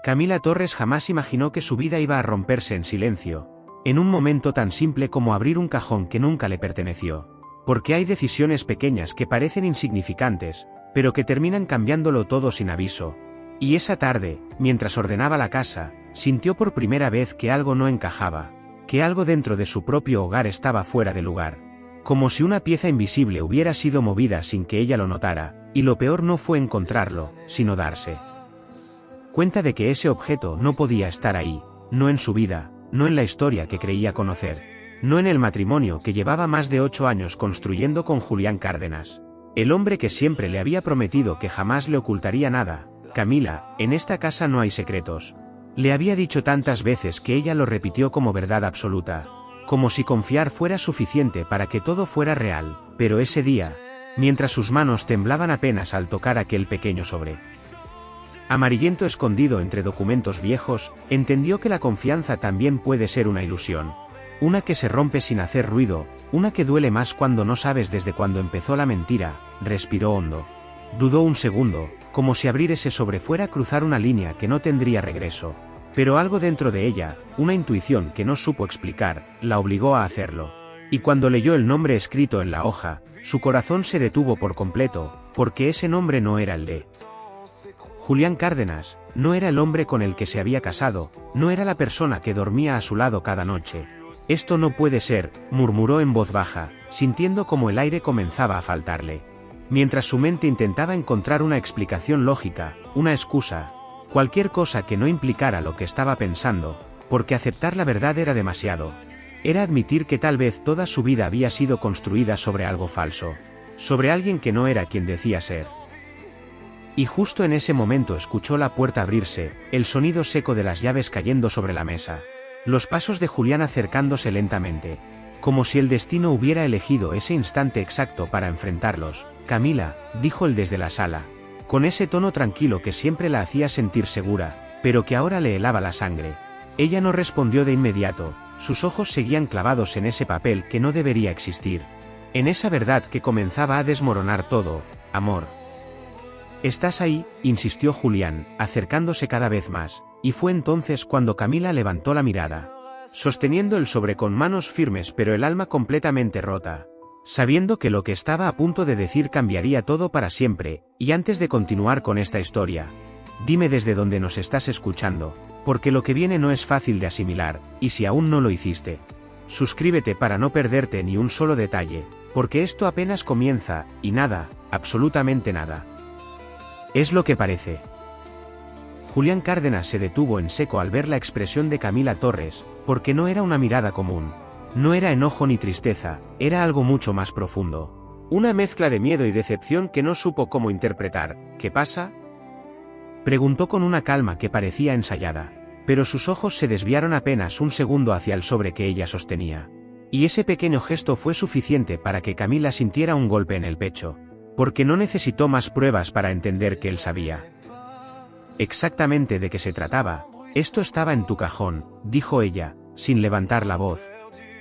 Camila Torres jamás imaginó que su vida iba a romperse en silencio, en un momento tan simple como abrir un cajón que nunca le perteneció. Porque hay decisiones pequeñas que parecen insignificantes, pero que terminan cambiándolo todo sin aviso. Y esa tarde, mientras ordenaba la casa, sintió por primera vez que algo no encajaba, que algo dentro de su propio hogar estaba fuera de lugar. Como si una pieza invisible hubiera sido movida sin que ella lo notara, y lo peor no fue encontrarlo, sino darse cuenta de que ese objeto no podía estar ahí, no en su vida, no en la historia que creía conocer, no en el matrimonio que llevaba más de 8 años construyendo con Julián Cárdenas. El hombre que siempre le había prometido que jamás le ocultaría nada. Camila, en esta casa no hay secretos. Le había dicho tantas veces que ella lo repitió como verdad absoluta, como si confiar fuera suficiente para que todo fuera real, pero ese día, mientras sus manos temblaban apenas al tocar aquel pequeño sobre amarillento escondido entre documentos viejos, entendió que la confianza también puede ser una ilusión. Una que se rompe sin hacer ruido, una que duele más cuando no sabes desde cuándo empezó la mentira. Respiró hondo. Dudó un segundo, como si abrir ese sobre fuera a cruzar una línea que no tendría regreso. Pero algo dentro de ella, una intuición que no supo explicar, la obligó a hacerlo. Y cuando leyó el nombre escrito en la hoja, su corazón se detuvo por completo, porque ese nombre no era el de Julián Cárdenas, no era el hombre con el que se había casado, no era la persona que dormía a su lado cada noche. Esto no puede ser, murmuró en voz baja, sintiendo como el aire comenzaba a faltarle. Mientras su mente intentaba encontrar una explicación lógica, una excusa, cualquier cosa que no implicara lo que estaba pensando, porque aceptar la verdad era demasiado. Era admitir que tal vez toda su vida había sido construida sobre algo falso, sobre alguien que no era quien decía ser. Y justo en ese momento escuchó la puerta abrirse, el sonido seco de las llaves cayendo sobre la mesa. Los pasos de Julián acercándose lentamente, como si el destino hubiera elegido ese instante exacto para enfrentarlos. Camila, dijo él desde la sala, con ese tono tranquilo que siempre la hacía sentir segura, pero que ahora le helaba la sangre. Ella no respondió de inmediato, sus ojos seguían clavados en ese papel que no debería existir, en esa verdad que comenzaba a desmoronar todo. Amor. «¿Estás ahí?», insistió Julián, acercándose cada vez más, y fue entonces cuando Camila levantó la mirada, sosteniendo el sobre con manos firmes pero el alma completamente rota, sabiendo que lo que estaba a punto de decir cambiaría todo para siempre. Y antes de continuar con esta historia, dime desde dónde nos estás escuchando, porque lo que viene no es fácil de asimilar, y si aún no lo hiciste, suscríbete para no perderte ni un solo detalle, porque esto apenas comienza, y nada, absolutamente nada, es lo que parece. Julián Cárdenas se detuvo en seco al ver la expresión de Camila Torres, porque no era una mirada común. No era enojo ni tristeza, era algo mucho más profundo. Una mezcla de miedo y decepción que no supo cómo interpretar. ¿Qué pasa?, preguntó con una calma que parecía ensayada, pero sus ojos se desviaron apenas un segundo hacia el sobre que ella sostenía. Y ese pequeño gesto fue suficiente para que Camila sintiera un golpe en el pecho, porque no necesitó más pruebas para entender que él sabía exactamente de qué se trataba. Esto estaba en tu cajón, dijo ella, sin levantar la voz,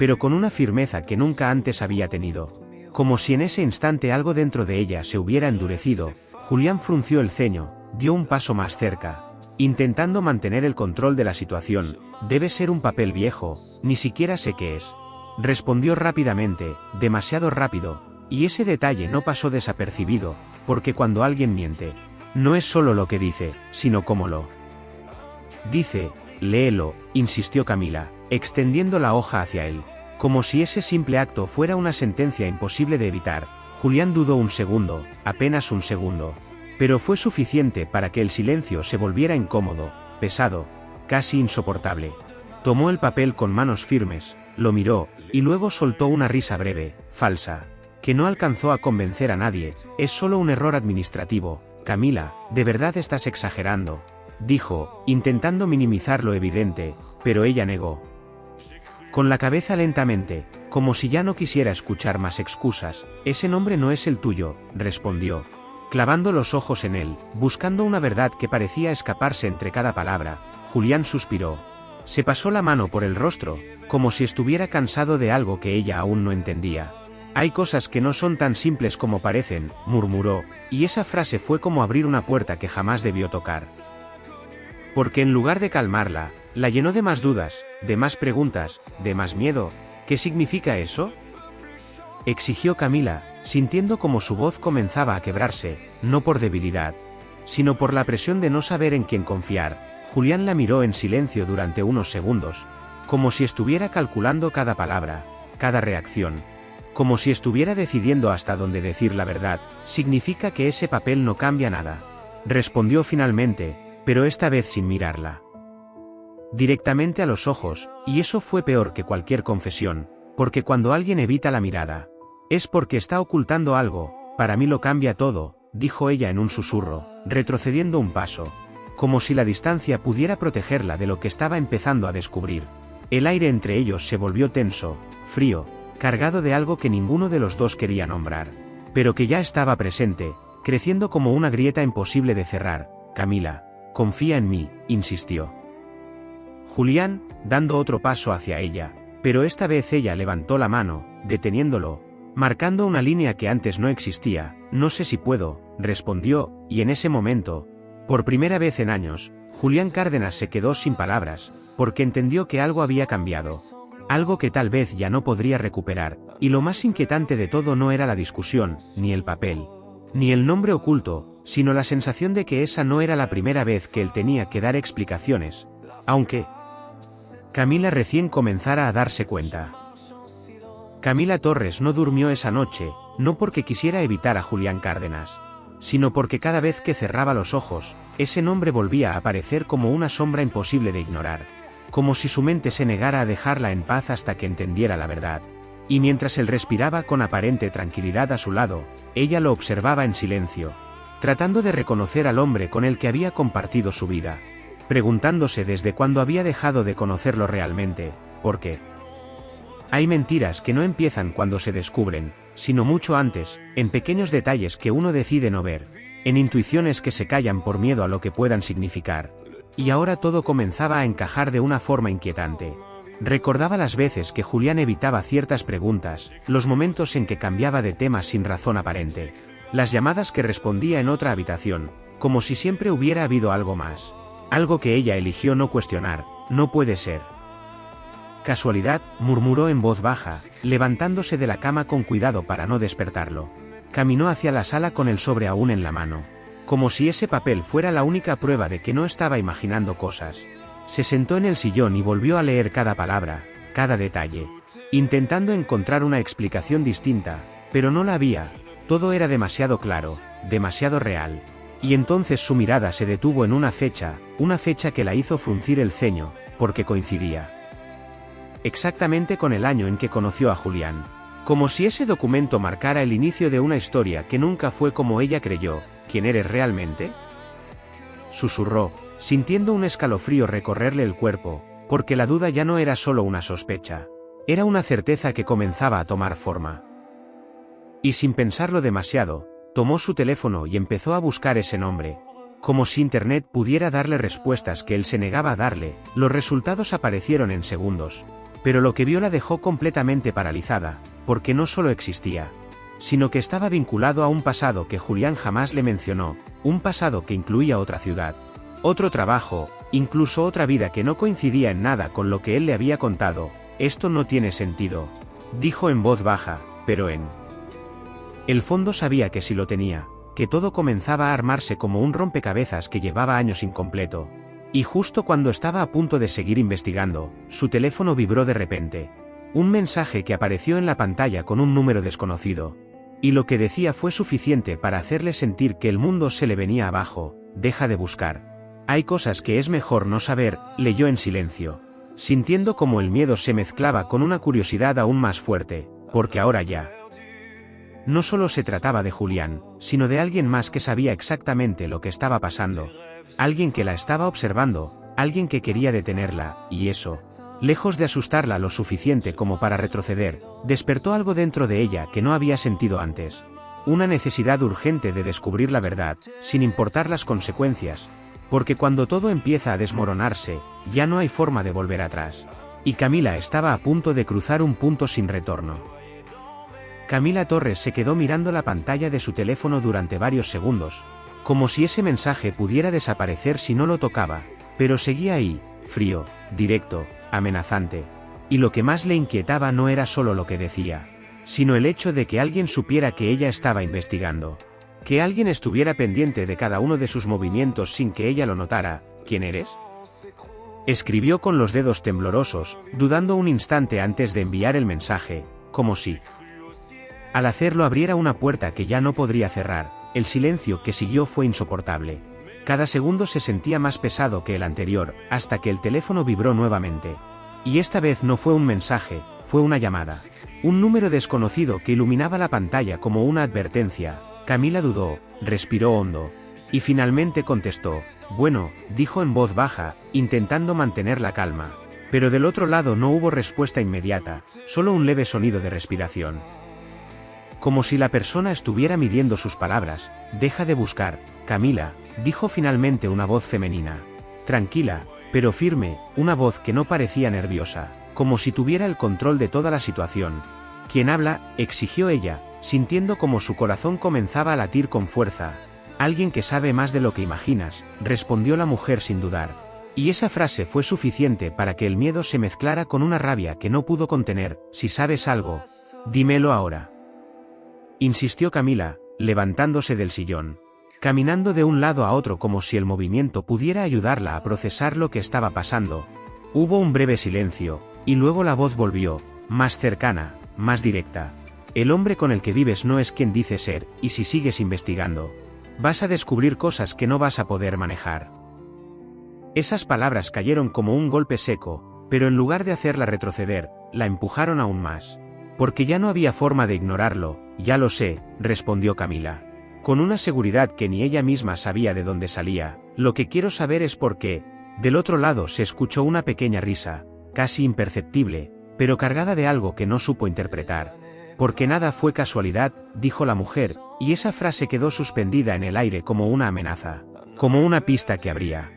pero con una firmeza que nunca antes había tenido, como si en ese instante algo dentro de ella se hubiera endurecido. Julián frunció el ceño, dio un paso más cerca, intentando mantener el control de la situación. Debe ser un papel viejo, ni siquiera sé qué es, respondió rápidamente, demasiado rápido. Y ese detalle no pasó desapercibido, porque cuando alguien miente, no es solo lo que dice, sino cómo lo dice. Léelo, insistió Camila, extendiendo la hoja hacia él, como si ese simple acto fuera una sentencia imposible de evitar. Julián dudó un segundo, apenas un segundo, pero fue suficiente para que el silencio se volviera incómodo, pesado, casi insoportable. Tomó el papel con manos firmes, lo miró, y luego soltó una risa breve, falsa, que no alcanzó a convencer a nadie. Es solo un error administrativo. Camila, ¿de verdad estás exagerando?, dijo, intentando minimizar lo evidente, pero ella negó con la cabeza lentamente, como si ya no quisiera escuchar más excusas. Ese nombre no es el tuyo, respondió, clavando los ojos en él, buscando una verdad que parecía escaparse entre cada palabra. Julián suspiró. Se pasó la mano por el rostro, como si estuviera cansado de algo que ella aún no entendía. Hay cosas que no son tan simples como parecen, murmuró, y esa frase fue como abrir una puerta que jamás debió tocar. porque en lugar de calmarla, la llenó de más dudas, de más preguntas, de más miedo. ¿Qué significa eso?, exigió Camila, sintiendo como su voz comenzaba a quebrarse, no por debilidad, sino por la presión de no saber en quién confiar. Julián la miró en silencio durante unos segundos, como si estuviera calculando cada palabra, cada reacción, como si estuviera decidiendo hasta dónde decir la verdad. Significa que ese papel no cambia nada, respondió finalmente, pero esta vez sin mirarla directamente a los ojos, y eso fue peor que cualquier confesión, porque cuando alguien evita la mirada, es porque está ocultando algo. Para mí lo cambia todo, dijo ella en un susurro, retrocediendo un paso, como si la distancia pudiera protegerla de lo que estaba empezando a descubrir. El aire entre ellos se volvió tenso, frío, cargado de algo que ninguno de los dos quería nombrar, pero que ya estaba presente, creciendo como una grieta imposible de cerrar. Camila, confía en mí, insistió Julián, dando otro paso hacia ella, pero esta vez ella levantó la mano, deteniéndolo, marcando una línea que antes no existía. No sé si puedo, respondió, y en ese momento, por primera vez en años, Julián Cárdenas se quedó sin palabras, porque entendió que algo había cambiado, algo que tal vez ya no podría recuperar, y lo más inquietante de todo no era la discusión, ni el papel, ni el nombre oculto, sino la sensación de que esa no era la primera vez que él tenía que dar explicaciones, aunque Camila recién comenzara a darse cuenta. Camila Torres no durmió esa noche, no porque quisiera evitar a Julián Cárdenas, sino porque cada vez que cerraba los ojos, ese nombre volvía a aparecer como una sombra imposible de ignorar, como si su mente se negara a dejarla en paz hasta que entendiera la verdad. Y mientras él respiraba con aparente tranquilidad a su lado, ella lo observaba en silencio, tratando de reconocer al hombre con el que había compartido su vida, preguntándose desde cuándo había dejado de conocerlo realmente. ¿Por qué? Hay mentiras que no empiezan cuando se descubren, sino mucho antes, en pequeños detalles que uno decide no ver, en intuiciones que se callan por miedo a lo que puedan significar. Y ahora todo comenzaba a encajar de una forma inquietante. Recordaba las veces que Julián evitaba ciertas preguntas, los momentos en que cambiaba de tema sin razón aparente, las llamadas que respondía en otra habitación, como si siempre hubiera habido algo más. Algo que ella eligió no cuestionar. No puede ser casualidad, murmuró en voz baja, levantándose de la cama con cuidado para no despertarlo. Caminó hacia la sala con el sobre aún en la mano, como si ese papel fuera la única prueba de que no estaba imaginando cosas. Se sentó en el sillón y volvió a leer cada palabra, cada detalle, intentando encontrar una explicación distinta, pero no la había. Todo era demasiado claro, demasiado real. Y entonces su mirada se detuvo en una fecha que la hizo fruncir el ceño, porque coincidía exactamente con el año en que conoció a Julián. Como si ese documento marcara el inicio de una historia que nunca fue como ella creyó. ¿Quién eres realmente?, susurró, sintiendo un escalofrío recorrerle el cuerpo, porque la duda ya no era solo una sospecha, era una certeza que comenzaba a tomar forma. Y sin pensarlo demasiado, tomó su teléfono y empezó a buscar ese nombre. Como si Internet pudiera darle respuestas que él se negaba a darle. Los resultados aparecieron en segundos, pero lo que vio la dejó completamente paralizada, porque no solo existía, sino que estaba vinculado a un pasado que Julián jamás le mencionó, un pasado que incluía otra ciudad, otro trabajo, incluso otra vida que no coincidía en nada con lo que él le había contado. Esto no tiene sentido, dijo en voz baja, pero en el fondo sabía que sí lo tenía, que todo comenzaba a armarse como un rompecabezas que llevaba años incompleto. Y justo cuando estaba a punto de seguir investigando, su teléfono vibró de repente. Un mensaje que apareció en la pantalla con un número desconocido. Y lo que decía fue suficiente para hacerle sentir que el mundo se le venía abajo. Deja de buscar. Hay cosas que es mejor no saber, leyó en silencio, sintiendo como el miedo se mezclaba con una curiosidad aún más fuerte, porque ahora ya no solo se trataba de Julián, sino de alguien más que sabía exactamente lo que estaba pasando. Alguien que la estaba observando, alguien que quería detenerla, y eso, lejos de asustarla lo suficiente como para retroceder, despertó algo dentro de ella que no había sentido antes. Una necesidad urgente de descubrir la verdad, sin importar las consecuencias, porque cuando todo empieza a desmoronarse, ya no hay forma de volver atrás. Y Camila estaba a punto de cruzar un punto sin retorno. Camila Torres se quedó mirando la pantalla de su teléfono durante varios segundos, como si ese mensaje pudiera desaparecer si no lo tocaba, Pero seguía ahí, frío, directo, amenazante. Y lo que más le inquietaba no era solo lo que decía, sino el hecho de que alguien supiera que ella estaba investigando. Que alguien estuviera pendiente de cada uno de sus movimientos sin que ella lo notara. ¿Quién eres?, escribió con los dedos temblorosos, dudando un instante antes de enviar el mensaje, como si al hacerlo abriera una puerta que ya no podría cerrar. El silencio que siguió fue insoportable. Cada segundo se sentía más pesado que el anterior, hasta que el teléfono vibró nuevamente. Y esta vez no fue un mensaje, fue una llamada. Un número desconocido que iluminaba la pantalla como una advertencia. Camila dudó, respiró hondo. Y finalmente contestó. Bueno, dijo en voz baja, intentando mantener la calma. Pero del otro lado no hubo respuesta inmediata, solo un leve sonido de respiración. Como si la persona estuviera midiendo sus palabras. Deja de buscar, Camila, dijo finalmente una voz femenina. Tranquila, pero firme, una voz que no parecía nerviosa, como si tuviera el control de toda la situación. ¿Quién habla?, exigió ella, sintiendo como su corazón comenzaba a latir con fuerza. Alguien que sabe más de lo que imaginas, respondió la mujer sin dudar. Y esa frase fue suficiente para que el miedo se mezclara con una rabia que no pudo contener. Si sabes algo, dímelo ahora, insistió Camila, levantándose del sillón, caminando de un lado a otro como si el movimiento pudiera ayudarla a procesar lo que estaba pasando. Hubo un breve silencio, y luego la voz volvió, más cercana, más directa. El hombre con el que vives no es quien dice ser, y si sigues investigando, vas a descubrir cosas que no vas a poder manejar. Esas palabras cayeron como un golpe seco, pero en lugar de hacerla retroceder, la empujaron aún más. Porque ya no había forma de ignorarlo. Ya lo sé, respondió Camila, con una seguridad que ni ella misma sabía de dónde salía. Lo que quiero saber es por qué. Del otro lado se escuchó una pequeña risa, casi imperceptible, pero cargada de algo que no supo interpretar. Porque nada fue casualidad, dijo la mujer, y esa frase quedó suspendida en el aire como una amenaza, como una pista que abría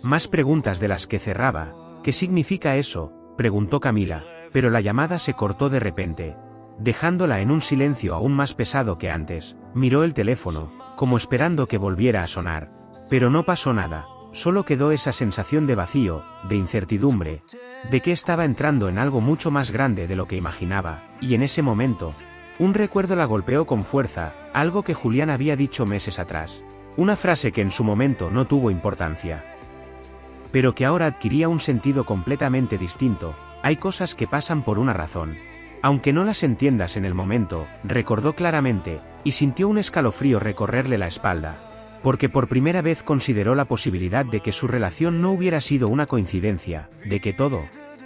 más preguntas de las que cerraba. ¿Qué significa eso?, preguntó Camila, pero la llamada se cortó de repente, dejándola en un silencio aún más pesado que antes. Miró el teléfono, como esperando que volviera a sonar, pero no pasó nada, solo quedó esa sensación de vacío, de incertidumbre, de que estaba entrando en algo mucho más grande de lo que imaginaba. Y en ese momento, un recuerdo la golpeó con fuerza, algo que Julián había dicho meses atrás, una frase que en su momento no tuvo importancia, pero que ahora adquiría un sentido completamente distinto. Hay cosas que pasan por una razón, aunque no las entiendas en el momento, recordó claramente, y sintió un escalofrío recorrerle la espalda, porque por primera vez consideró la posibilidad de que su relación no hubiera sido una coincidencia, de que todo,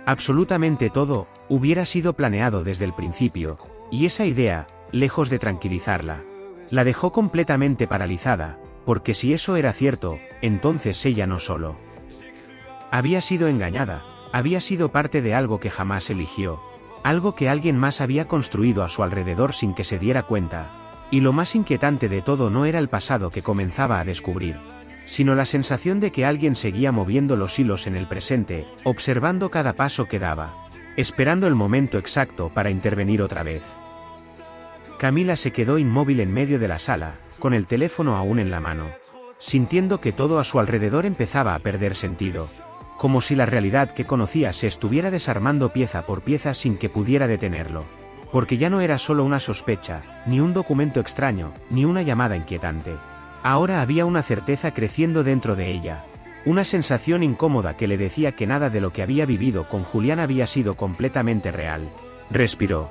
absolutamente todo, hubiera sido planeado desde el principio. Y esa idea, lejos de tranquilizarla, la dejó completamente paralizada, porque si eso era cierto, entonces ella no solo había sido engañada, había sido parte de algo que jamás eligió, algo que alguien más había construido a su alrededor sin que se diera cuenta. Y lo más inquietante de todo no era el pasado que comenzaba a descubrir, sino la sensación de que alguien seguía moviendo los hilos en el presente, observando cada paso que daba, esperando el momento exacto para intervenir otra vez. Camila se quedó inmóvil en medio de la sala, con el teléfono aún en la mano, sintiendo que todo a su alrededor empezaba a perder sentido, como si la realidad que conocía se estuviera desarmando pieza por pieza sin que pudiera detenerlo. Porque ya no era solo una sospecha, ni un documento extraño, ni una llamada inquietante. Ahora había una certeza creciendo dentro de ella, una sensación incómoda que le decía que nada de lo que había vivido con Julián había sido completamente real. Respiró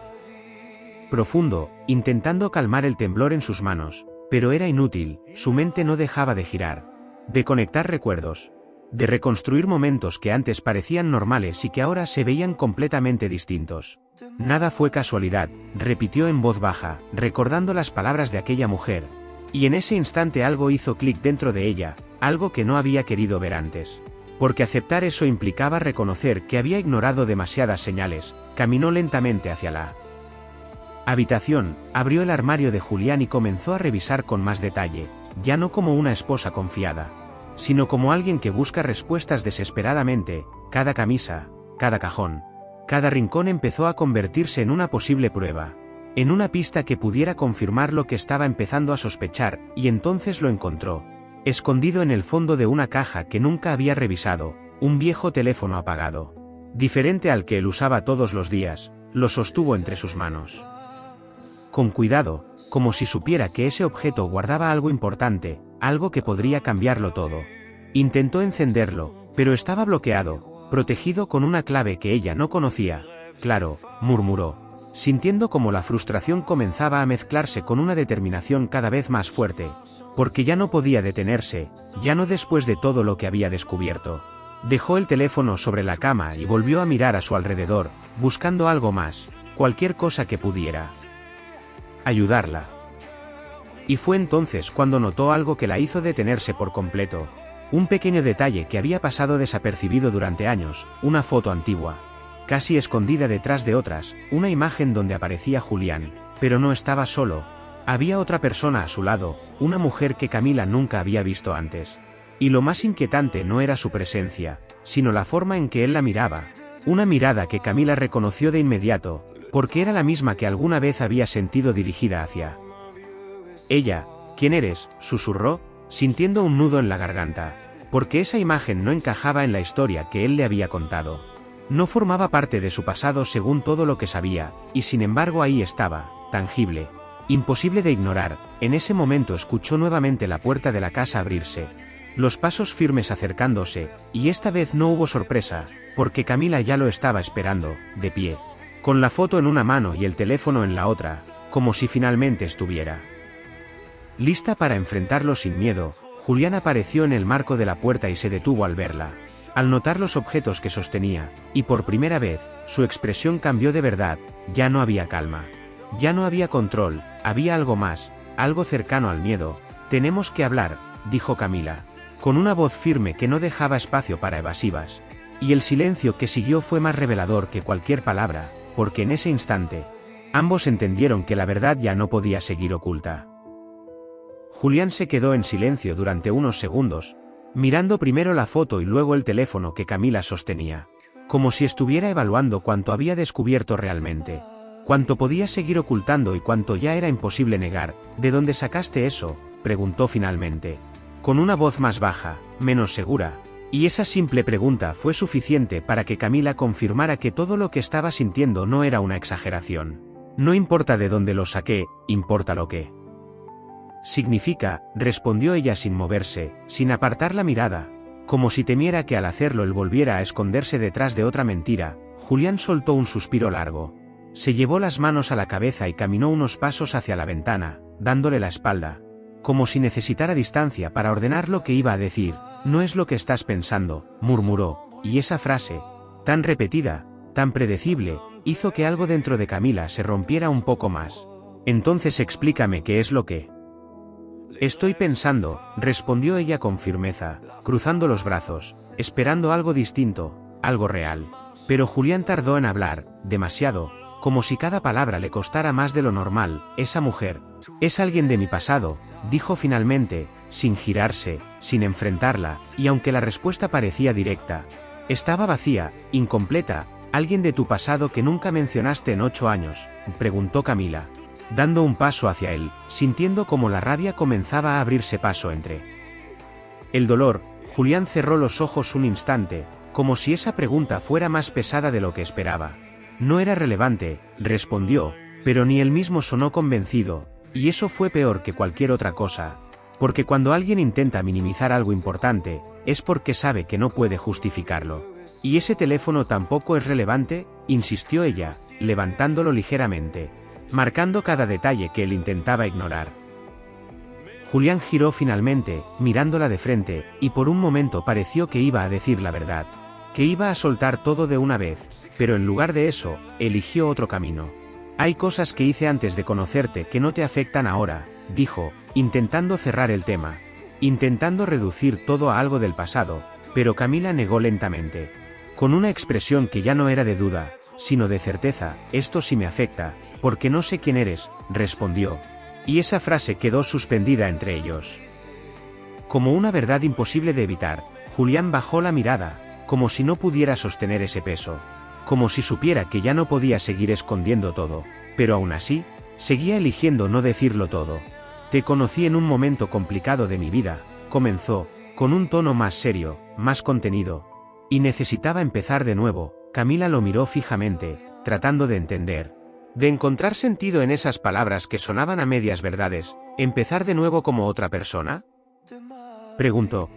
profundo, intentando calmar el temblor en sus manos, pero era inútil. Su mente no dejaba de girar, de conectar recuerdos, de reconstruir momentos que antes parecían normales y que ahora se veían completamente distintos. Nada fue casualidad, repitió en voz baja, recordando las palabras de aquella mujer. Y en ese instante algo hizo clic dentro de ella, algo que no había querido ver antes. Porque aceptar eso implicaba reconocer que había ignorado demasiadas señales. Caminó lentamente hacia la habitación, abrió el armario de Julián y comenzó a revisar con más detalle, ya no como una esposa confiada, sino como alguien que busca respuestas desesperadamente. Cada camisa, cada cajón, cada rincón empezó a convertirse en una posible prueba, en una pista que pudiera confirmar lo que estaba empezando a sospechar, y entonces lo encontró. Escondido en el fondo de una caja que nunca había revisado, un viejo teléfono apagado. Diferente al que él usaba todos los días, lo sostuvo entre sus manos. Con cuidado, como si supiera que ese objeto guardaba algo importante, algo que podría cambiarlo todo. Intentó encenderlo, pero estaba bloqueado, protegido con una clave que ella no conocía. Claro, murmuró, sintiendo como la frustración comenzaba a mezclarse con una determinación cada vez más fuerte, porque ya no podía detenerse, ya no después de todo lo que había descubierto. Dejó el teléfono sobre la cama y volvió a mirar a su alrededor, buscando algo más, cualquier cosa que pudiera ayudarla. Y fue entonces cuando notó algo que la hizo detenerse por completo. Un pequeño detalle que había pasado desapercibido durante años, una foto antigua, casi escondida detrás de otras, una imagen donde aparecía Julián, pero no estaba solo. Había otra persona a su lado, una mujer que Camila nunca había visto antes. Y lo más inquietante no era su presencia, sino la forma en que él la miraba. Una mirada que Camila reconoció de inmediato, porque era la misma que alguna vez había sentido dirigida hacia ella. ¿Quién eres?, susurró, sintiendo un nudo en la garganta, porque esa imagen no encajaba en la historia que él le había contado. No formaba parte de su pasado según todo lo que sabía, y sin embargo ahí estaba, tangible, imposible de ignorar. En ese momento escuchó nuevamente la puerta de la casa abrirse, los pasos firmes acercándose, y esta vez no hubo sorpresa, porque Camila ya lo estaba esperando, de pie, con la foto en una mano y el teléfono en la otra, como si finalmente estuviera lista para enfrentarlo sin miedo. Julián apareció en el marco de la puerta y se detuvo al verla, al notar los objetos que sostenía, y por primera vez, su expresión cambió de verdad. Ya no había calma, ya no había control, había algo más, algo cercano al miedo. Tenemos que hablar, dijo Camila, con una voz firme que no dejaba espacio para evasivas, y el silencio que siguió fue más revelador que cualquier palabra, porque en ese instante, ambos entendieron que la verdad ya no podía seguir oculta. Julián se quedó en silencio durante unos segundos, mirando primero la foto y luego el teléfono que Camila sostenía, como si estuviera evaluando cuánto había descubierto realmente, cuánto podía seguir ocultando y cuánto ya era imposible negar. ¿De dónde sacaste eso?, preguntó finalmente, con una voz más baja, menos segura, y esa simple pregunta fue suficiente para que Camila confirmara que todo lo que estaba sintiendo no era una exageración. No importa de dónde lo saqué, importa lo que significa, respondió ella sin moverse, sin apartar la mirada, como si temiera que al hacerlo él volviera a esconderse detrás de otra mentira. Julián soltó un suspiro largo. Se llevó las manos a la cabeza y caminó unos pasos hacia la ventana, dándole la espalda, como si necesitara distancia para ordenar lo que iba a decir. No es lo que estás pensando, murmuró, y esa frase, tan repetida, tan predecible, hizo que algo dentro de Camila se rompiera un poco más. Entonces explícame qué es lo que estoy pensando, respondió ella con firmeza, cruzando los brazos, esperando algo distinto, algo real. Pero Julián tardó en hablar, demasiado, como si cada palabra le costara más de lo normal. Esa mujer es alguien de mi pasado, dijo finalmente, sin girarse, sin enfrentarla, y aunque la respuesta parecía directa, estaba vacía, incompleta. ¿Alguien de tu pasado que nunca mencionaste en 8 años?, preguntó Camila, dando un paso hacia él, sintiendo como la rabia comenzaba a abrirse paso entre el dolor. Julián cerró los ojos un instante, como si esa pregunta fuera más pesada de lo que esperaba. No era relevante, respondió, pero ni él mismo sonó convencido, y eso fue peor que cualquier otra cosa, porque cuando alguien intenta minimizar algo importante, es porque sabe que no puede justificarlo. ¿Y ese teléfono tampoco es relevante?, insistió ella, levantándolo ligeramente, marcando cada detalle que él intentaba ignorar. Julián giró finalmente, mirándola de frente, y por un momento pareció que iba a decir la verdad, que iba a soltar todo de una vez, pero en lugar de eso, eligió otro camino. Hay cosas que hice antes de conocerte que no te afectan ahora, dijo, intentando cerrar el tema, intentando reducir todo a algo del pasado, pero Camila negó lentamente, con una expresión que ya no era de duda, sino de certeza. Esto sí me afecta, porque no sé quién eres, respondió. Y esa frase quedó suspendida entre ellos, como una verdad imposible de evitar. Julián bajó la mirada, como si no pudiera sostener ese peso, como si supiera que ya no podía seguir escondiendo todo, pero aún así, seguía eligiendo no decirlo todo. Te conocí en un momento complicado de mi vida, comenzó, con un tono más serio, más contenido. Y necesitaba empezar de nuevo. Camila lo miró fijamente, tratando de entender. De encontrar sentido en esas palabras que sonaban a medias verdades. ¿Empezar de nuevo como otra persona?, preguntó.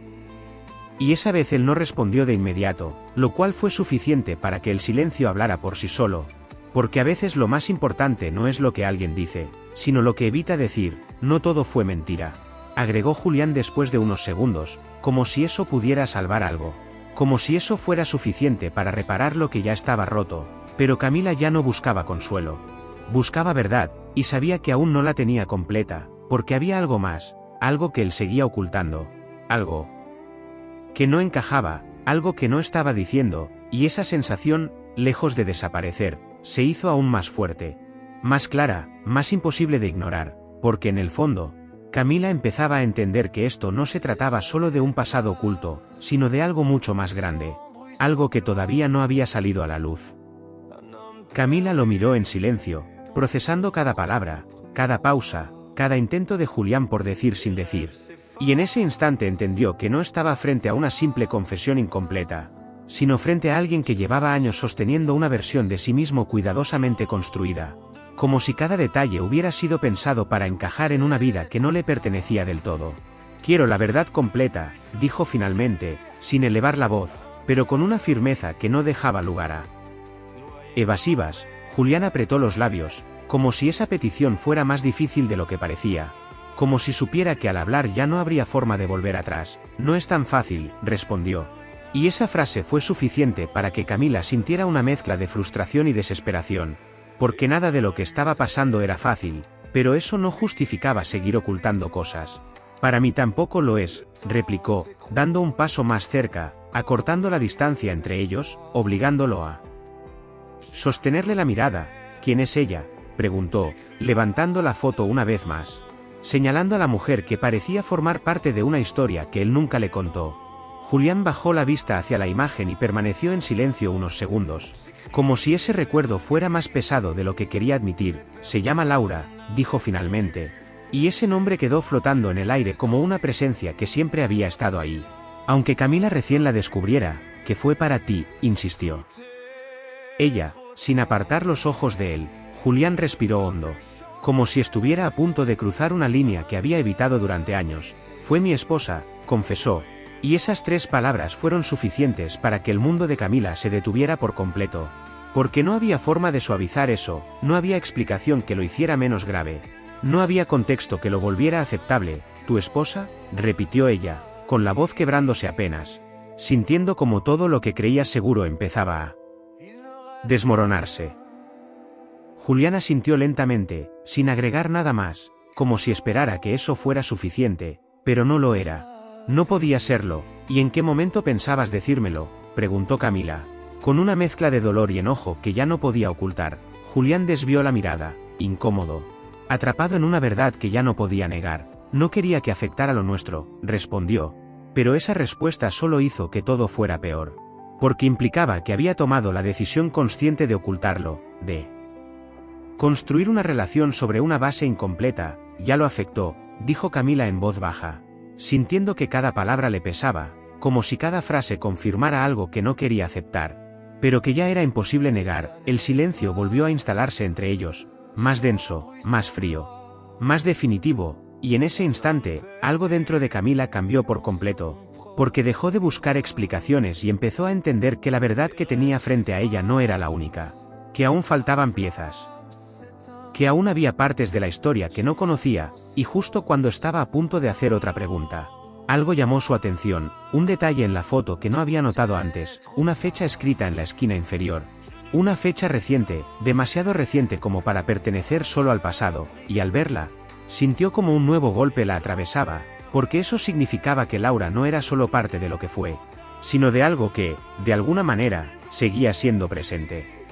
Y esa vez él no respondió de inmediato, lo cual fue suficiente para que el silencio hablara por sí solo. Porque a veces lo más importante no es lo que alguien dice, sino lo que evita decir. No todo fue mentira, agregó Julián después de unos segundos, como si eso pudiera salvar algo. Como si eso fuera suficiente para reparar lo que ya estaba roto. Pero Camila ya no buscaba consuelo. Buscaba verdad, y sabía que aún no la tenía completa, porque había algo más, algo que él seguía ocultando. Algo que no encajaba, algo que no estaba diciendo, y esa sensación, lejos de desaparecer, se hizo aún más fuerte, más clara, más imposible de ignorar, porque en el fondo, Camila empezaba a entender que esto no se trataba solo de un pasado oculto, sino de algo mucho más grande, algo que todavía no había salido a la luz. Camila lo miró en silencio, procesando cada palabra, cada pausa, cada intento de Julián por decir sin decir. Y en ese instante entendió que no estaba frente a una simple confesión incompleta, sino frente a alguien que llevaba años sosteniendo una versión de sí mismo cuidadosamente construida, como si cada detalle hubiera sido pensado para encajar en una vida que no le pertenecía del todo. Quiero la verdad completa, dijo finalmente, sin elevar la voz, pero con una firmeza que no dejaba lugar a evasivas. Julián apretó los labios, como si esa petición fuera más difícil de lo que parecía. Como si supiera que al hablar ya no habría forma de volver atrás. No es tan fácil, respondió. Y esa frase fue suficiente para que Camila sintiera una mezcla de frustración y desesperación. Porque nada de lo que estaba pasando era fácil, pero eso no justificaba seguir ocultando cosas. Para mí tampoco lo es, replicó, dando un paso más cerca, acortando la distancia entre ellos, obligándolo a sostenerle la mirada. ¿Quién es ella?, preguntó, levantando la foto una vez más, señalando a la mujer que parecía formar parte de una historia que él nunca le contó. Julián bajó la vista hacia la imagen y permaneció en silencio unos segundos, como si ese recuerdo fuera más pesado de lo que quería admitir. Se llama Laura, dijo finalmente, y ese nombre quedó flotando en el aire como una presencia que siempre había estado ahí. Aunque Camila recién la descubriera. Que fue para ti, insistió ella, sin apartar los ojos de él. Julián respiró hondo, como si estuviera a punto de cruzar una línea que había evitado durante años. Fue mi esposa, confesó, y esas 3 palabras fueron suficientes para que el mundo de Camila se detuviera por completo. Porque no había forma de suavizar eso, no había explicación que lo hiciera menos grave. No había contexto que lo volviera aceptable. ¿Tu esposa?, repitió ella, con la voz quebrándose apenas, sintiendo como todo lo que creía seguro empezaba a desmoronarse. Julián asintió lentamente, sin agregar nada más, como si esperara que eso fuera suficiente, pero no lo era. No podía serlo. ¿Y en qué momento pensabas decírmelo?, preguntó Camila, con una mezcla de dolor y enojo que ya no podía ocultar. Julián desvió la mirada, incómodo, atrapado en una verdad que ya no podía negar. No quería que afectara lo nuestro, respondió, pero esa respuesta solo hizo que todo fuera peor. Porque implicaba que había tomado la decisión consciente de ocultarlo, de construir una relación sobre una base incompleta. Ya lo afectó, dijo Camila en voz baja, sintiendo que cada palabra le pesaba, como si cada frase confirmara algo que no quería aceptar, pero que ya era imposible negar. El silencio volvió a instalarse entre ellos, más denso, más frío, más definitivo, y en ese instante, algo dentro de Camila cambió por completo. Porque dejó de buscar explicaciones y empezó a entender que la verdad que tenía frente a ella no era la única. Que aún faltaban piezas. Que aún había partes de la historia que no conocía, y justo cuando estaba a punto de hacer otra pregunta, algo llamó su atención, un detalle en la foto que no había notado antes, una fecha escrita en la esquina inferior. Una fecha reciente, demasiado reciente como para pertenecer solo al pasado, y al verla, sintió como un nuevo golpe la atravesaba. Porque eso significaba que Laura no era solo parte de lo que fue, sino de algo que, de alguna manera, seguía siendo presente.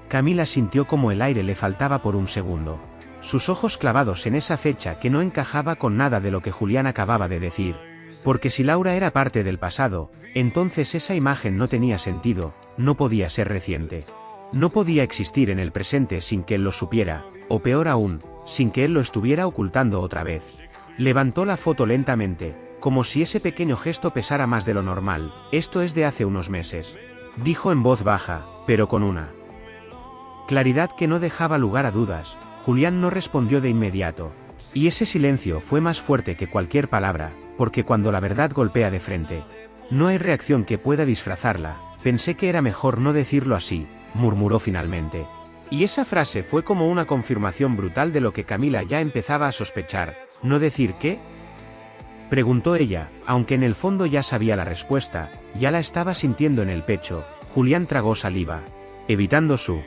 Camila sintió como el aire le faltaba por un segundo. Sus ojos clavados en esa fecha que no encajaba con nada de lo que Julián acababa de decir. Porque si Laura era parte del pasado, entonces esa imagen no tenía sentido, no podía ser reciente. No podía existir en el presente sin que él lo supiera, o peor aún, sin que él lo estuviera ocultando otra vez. Levantó la foto lentamente, como si ese pequeño gesto pesara más de lo normal. Esto es de hace unos meses. Dijo en voz baja, pero con una claridad que no dejaba lugar a dudas. Julián no respondió de inmediato. Y ese silencio fue más fuerte que cualquier palabra, porque cuando la verdad golpea de frente, no hay reacción que pueda disfrazarla. Pensé que era mejor no decirlo así, murmuró finalmente. Y esa frase fue como una confirmación brutal de lo que Camila ya empezaba a sospechar. ¿No decir qué? Preguntó ella, aunque en el fondo ya sabía la respuesta, ya la estaba sintiendo en el pecho. Julián tragó saliva, evitando su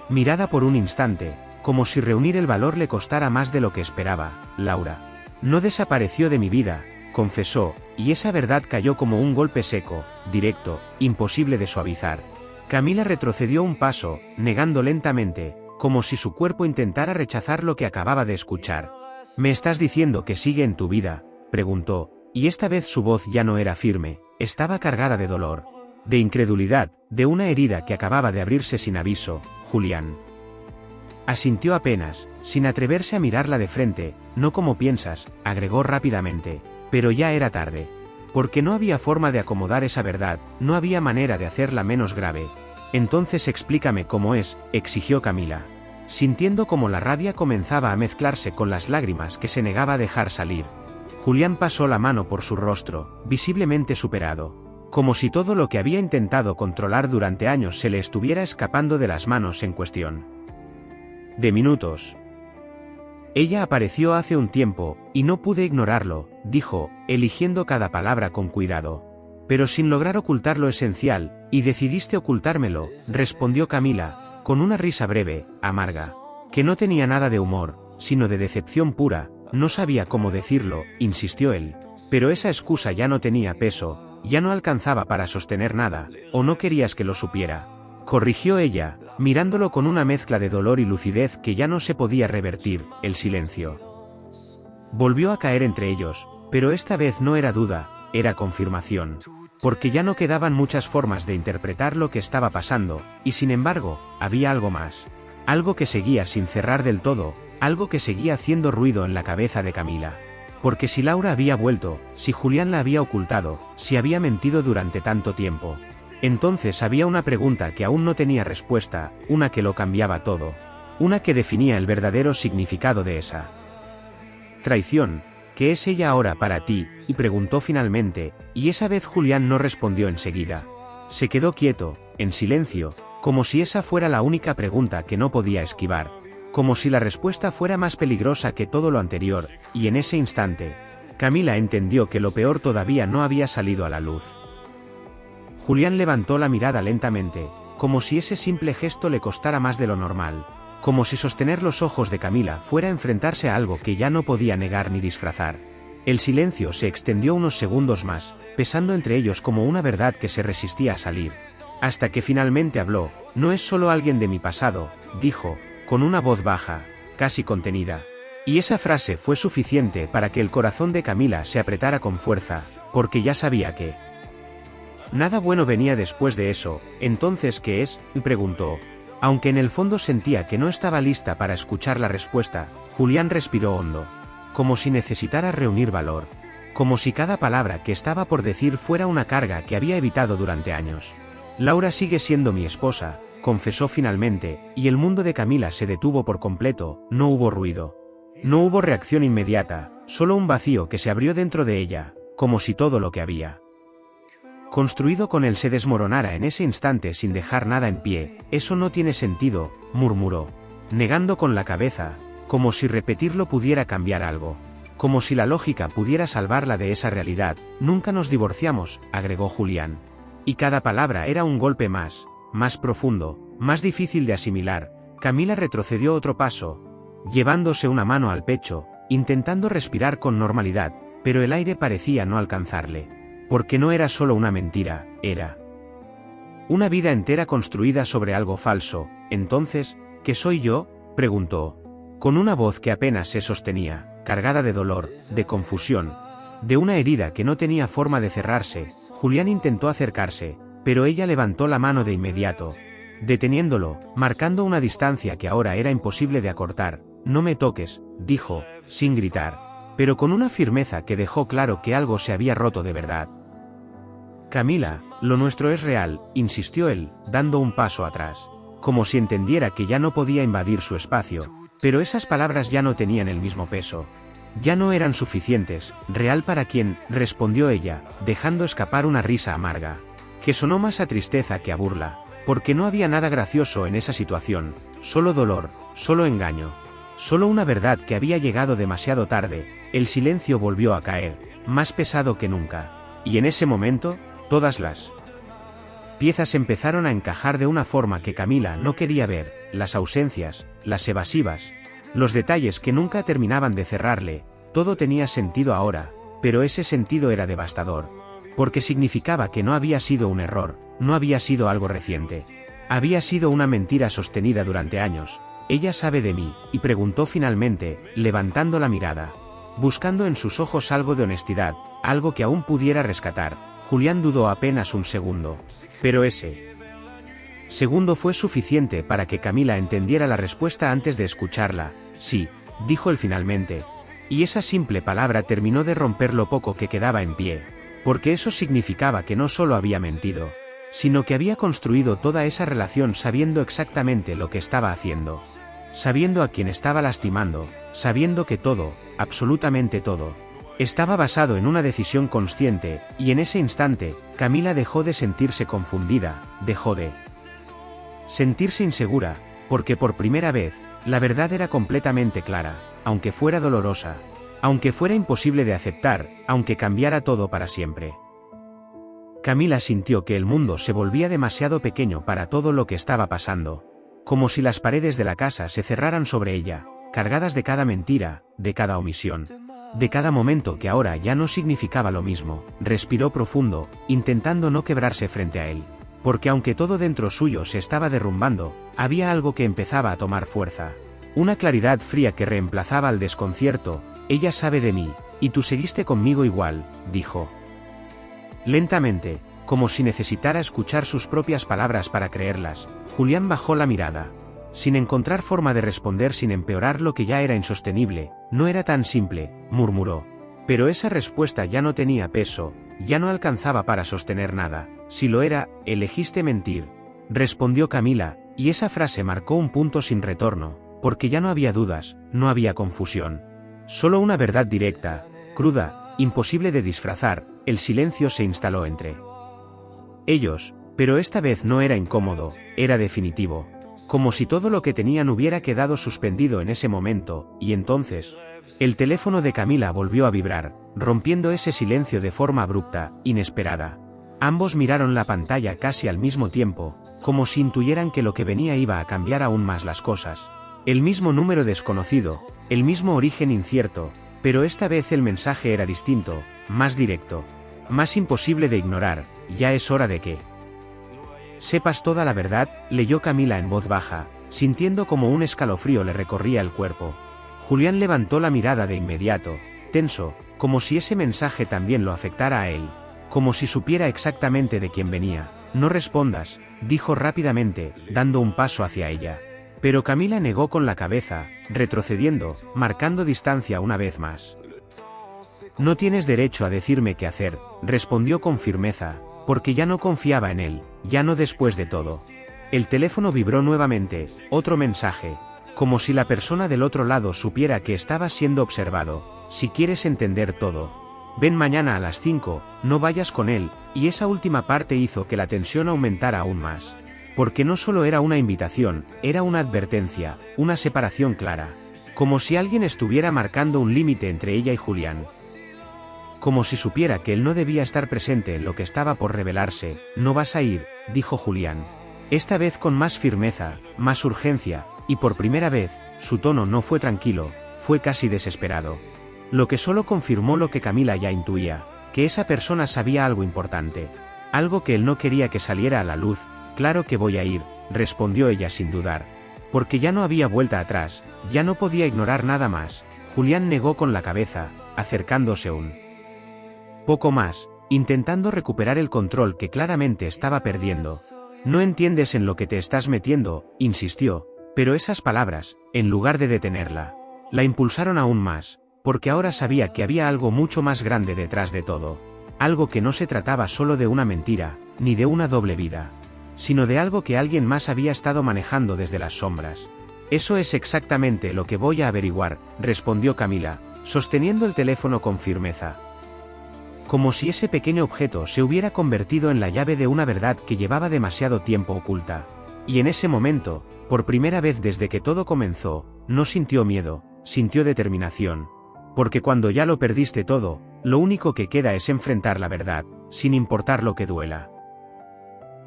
mirada por un instante, como si reunir el valor le costara más de lo que esperaba. Laura no desapareció de mi vida, confesó, y esa verdad cayó como un golpe seco, directo, imposible de suavizar. Camila retrocedió un paso, negando lentamente, como si su cuerpo intentara rechazar lo que acababa de escuchar. ¿Me estás diciendo que sigue en tu vida?, preguntó, y esta vez su voz ya no era firme, estaba cargada de dolor, de incredulidad, de una herida que acababa de abrirse sin aviso. Julián asintió apenas, sin atreverse a mirarla de frente. No como piensas, agregó rápidamente, pero ya era tarde. Porque no había forma de acomodar esa verdad, no había manera de hacerla menos grave. Entonces explícame cómo es, exigió Camila, sintiendo como la rabia comenzaba a mezclarse con las lágrimas que se negaba a dejar salir. Julián pasó la mano por su rostro, visiblemente superado, como si todo lo que había intentado controlar durante años se le estuviera escapando de las manos en cuestión de minutos. Ella apareció hace un tiempo, y no pude ignorarlo, dijo, eligiendo cada palabra con cuidado. Pero sin lograr ocultar lo esencial, y decidiste ocultármelo, respondió Camila, con una risa breve, amarga, que no tenía nada de humor, sino de decepción pura. No sabía cómo decirlo, insistió él. Pero esa excusa ya no tenía peso, ya no alcanzaba para sostener nada, o no querías que lo supiera. Corrigió ella, mirándolo con una mezcla de dolor y lucidez que ya no se podía revertir. El silencio volvió a caer entre ellos, pero esta vez no era duda, era confirmación. Porque ya no quedaban muchas formas de interpretar lo que estaba pasando, y sin embargo, había algo más. Algo que seguía sin cerrar del todo, algo que seguía haciendo ruido en la cabeza de Camila. Porque si Laura había vuelto, si Julián la había ocultado, si había mentido durante tanto tiempo, entonces había una pregunta que aún no tenía respuesta, una que lo cambiaba todo. Una que definía el verdadero significado de esa traición. ¿Qué es ella ahora para ti?, y preguntó finalmente, y esa vez Julián no respondió enseguida. Se quedó quieto, en silencio, como si esa fuera la única pregunta que no podía esquivar, como si la respuesta fuera más peligrosa que todo lo anterior, y en ese instante, Camila entendió que lo peor todavía no había salido a la luz. Julián levantó la mirada lentamente, como si ese simple gesto le costara más de lo normal, como si sostener los ojos de Camila fuera enfrentarse a algo que ya no podía negar ni disfrazar. El silencio se extendió unos segundos más, pesando entre ellos como una verdad que se resistía a salir. Hasta que finalmente habló. No es solo alguien de mi pasado, dijo, con una voz baja, casi contenida. Y esa frase fue suficiente para que el corazón de Camila se apretara con fuerza, porque ya sabía que nada bueno venía después de eso. ¿Entonces qué es?, preguntó. Aunque en el fondo sentía que no estaba lista para escuchar la respuesta, Julián respiró hondo, como si necesitara reunir valor, como si cada palabra que estaba por decir fuera una carga que había evitado durante años. Laura sigue siendo mi esposa, confesó finalmente, y el mundo de Camila se detuvo por completo. No hubo ruido. No hubo reacción inmediata, solo un vacío que se abrió dentro de ella, como si todo lo que había construido con él se desmoronara en ese instante sin dejar nada en pie. Eso no tiene sentido, murmuró, negando con la cabeza, como si repetirlo pudiera cambiar algo, como si la lógica pudiera salvarla de esa realidad. Nunca nos divorciamos, agregó Julián. Y cada palabra era un golpe más profundo, más difícil de asimilar. Camila retrocedió otro paso, llevándose una mano al pecho, intentando respirar con normalidad, pero el aire parecía no alcanzarle. Porque no era solo una mentira, era una vida entera construida sobre algo falso. Entonces, ¿qué soy yo?, preguntó, con una voz que apenas se sostenía, cargada de dolor, de confusión, de una herida que no tenía forma de cerrarse. Julián intentó acercarse, pero ella levantó la mano de inmediato, deteniéndolo, marcando una distancia que ahora era imposible de acortar. No me toques, dijo, sin gritar, pero con una firmeza que dejó claro que algo se había roto de verdad. Camila, lo nuestro es real, insistió él, dando un paso atrás, como si entendiera que ya no podía invadir su espacio, pero esas palabras ya no tenían el mismo peso. Ya no eran suficientes, real para quién, respondió ella, dejando escapar una risa amarga, que sonó más a tristeza que a burla, porque no había nada gracioso en esa situación, solo dolor, solo engaño, solo una verdad que había llegado demasiado tarde. El silencio volvió a caer, más pesado que nunca, y en ese momento, todas las piezas empezaron a encajar de una forma que Camila no quería ver, las ausencias, las evasivas, los detalles que nunca terminaban de cerrarle, todo tenía sentido ahora, pero ese sentido era devastador, porque significaba que no había sido un error, no había sido algo reciente, había sido una mentira sostenida durante años. Ella sabe de mí, y preguntó finalmente, levantando la mirada, buscando en sus ojos algo de honestidad, algo que aún pudiera rescatar. Julián dudó apenas un segundo, pero ese segundo fue suficiente para que Camila entendiera la respuesta antes de escucharla. Sí, dijo él finalmente, y esa simple palabra terminó de romper lo poco que quedaba en pie, porque eso significaba que no solo había mentido, sino que había construido toda esa relación sabiendo exactamente lo que estaba haciendo, sabiendo a quién estaba lastimando, sabiendo que todo, absolutamente todo, estaba basado en una decisión consciente, y en ese instante, Camila dejó de sentirse confundida, dejó de sentirse insegura, porque por primera vez, la verdad era completamente clara, aunque fuera dolorosa, aunque fuera imposible de aceptar, aunque cambiara todo para siempre. Camila sintió que el mundo se volvía demasiado pequeño para todo lo que estaba pasando, como si las paredes de la casa se cerraran sobre ella, cargadas de cada mentira, de cada omisión, de cada momento que ahora ya no significaba lo mismo. Respiró profundo, intentando no quebrarse frente a él, porque aunque todo dentro suyo se estaba derrumbando, había algo que empezaba a tomar fuerza, una claridad fría que reemplazaba al desconcierto. Ella sabe de mí, y tú seguiste conmigo igual, dijo. Lentamente, como si necesitara escuchar sus propias palabras para creerlas, Julián bajó la mirada, sin encontrar forma de responder sin empeorar lo que ya era insostenible. No era tan simple, murmuró. Pero esa respuesta ya no tenía peso, ya no alcanzaba para sostener nada. Si lo era, elegiste mentir, respondió Camila, y esa frase marcó un punto sin retorno, porque ya no había dudas, no había confusión. Solo una verdad directa, cruda, imposible de disfrazar. El silencio se instaló entre ellos, pero esta vez no era incómodo, era definitivo, como si todo lo que tenían hubiera quedado suspendido en ese momento, y entonces, el teléfono de Camila volvió a vibrar, rompiendo ese silencio de forma abrupta, inesperada. Ambos miraron la pantalla casi al mismo tiempo, como si intuyeran que lo que venía iba a cambiar aún más las cosas. El mismo número desconocido, el mismo origen incierto, pero esta vez el mensaje era distinto, más directo, más imposible de ignorar. Ya es hora de que sepas toda la verdad, leyó Camila en voz baja, sintiendo como un escalofrío le recorría el cuerpo. Julián levantó la mirada de inmediato, tenso, como si ese mensaje también lo afectara a él, como si supiera exactamente de quién venía. No respondas, dijo rápidamente, dando un paso hacia ella. Pero Camila negó con la cabeza, retrocediendo, marcando distancia una vez más. No tienes derecho a decirme qué hacer, respondió con firmeza, porque ya no confiaba en él, ya no después de todo. El teléfono vibró nuevamente, otro mensaje, como si la persona del otro lado supiera que estaba siendo observado. Si quieres entender todo, ven mañana a las 5, no vayas con él. Y esa última parte hizo que la tensión aumentara aún más. Porque no solo era una invitación, era una advertencia, una separación clara. Como si alguien estuviera marcando un límite entre ella y Julián. Como si supiera que él no debía estar presente en lo que estaba por revelarse. No vas a ir, dijo Julián. Esta vez con más firmeza, más urgencia, y por primera vez, su tono no fue tranquilo, fue casi desesperado. Lo que solo confirmó lo que Camila ya intuía, que esa persona sabía algo importante. Algo que él no quería que saliera a la luz. Claro que voy a ir, respondió ella sin dudar. Porque ya no había vuelta atrás, ya no podía ignorar nada más. Julián negó con la cabeza, acercándose un poco más, intentando recuperar el control que claramente estaba perdiendo. No entiendes en lo que te estás metiendo, insistió, pero esas palabras, en lugar de detenerla, la impulsaron aún más, porque ahora sabía que había algo mucho más grande detrás de todo. Algo que no se trataba solo de una mentira, ni de una doble vida, sino de algo que alguien más había estado manejando desde las sombras. Eso es exactamente lo que voy a averiguar, respondió Camila, sosteniendo el teléfono con firmeza. Como si ese pequeño objeto se hubiera convertido en la llave de una verdad que llevaba demasiado tiempo oculta. Y en ese momento, por primera vez desde que todo comenzó, no sintió miedo, sintió determinación. Porque cuando ya lo perdiste todo, lo único que queda es enfrentar la verdad, sin importar lo que duela.